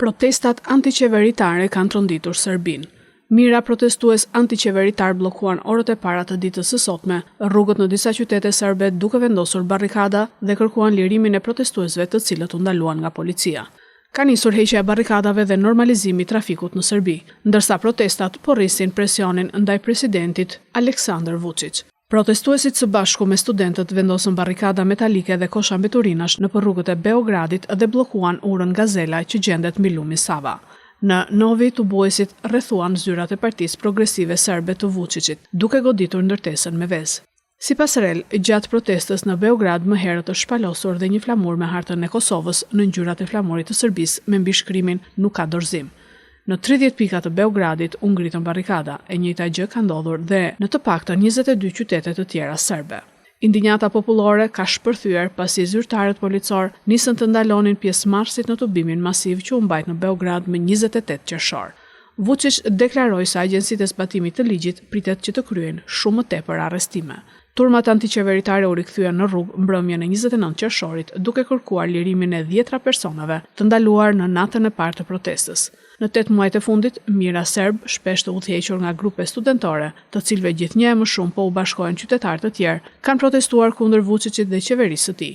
Protestat antiqeveritare kanë tronditur Serbinë. Mira protestues antiqeveritar bllokuan orët e para të ditës së sotme rrugët në disa qytete serbe duke vendosur barrikada dhe kërkuan lirimin e protestuesve të cilët u ndaluan nga policia. Ka nisur heqja e barrikadave dhe normalizimi i trafikut në Serbi, ndërsa protestat po rrisin presionin ndaj presidentit Aleksandar Vučić. Protestuesit së bashku me studentët vendosën barrikada metalike dhe kosha mbeturinash në rrugët e Beogradit dhe bllokuan urën Gazela që gjendet mbi lumin Sava. Në Novi tubuesit rrethuan zyrat e Partisë Progresive Serbe të Vučićit, duke goditur ndërtesën me vezë. Sipas REL, gjatë protestës në Beograd më herët është shpalosur dhe një flamur me hartën e Kosovës në ngjyrat e flamurit të Serbisë me mbishkrimin "Nuk ka dorëzim". Në 30 pika të Beogradit u ngritën barrikada, e njëjta gjë ka ndodhur dhe në të paktën 22 qytete të tjera serbe. Indinjata popullore ka shpërthyer pasi zyrtarët policor nisën të ndalonin pjesëmarrësit në tubimin masiv që u mbajt në Beograd më 28 qershor. Vučić deklaroi se agjencitë e zbatimit të ligjit pritet që të kryejnë shumë më tepër arrestime. Turmat antiqeveritare u rikthyen në rrugë mbrëmjen e 29 qershorit duke kërkuar lirimin e 10 personave të ndaluar në natën e parë të protestës. Në 8 muajt e fundit, mira serb, shpesh të udhëhequr nga grupe studentore, të cilëve gjithnjë e më shumë po u bashkohen qytetarë të tjerë, kanë protestuar kundër Vučićit dhe qeverisë së tij.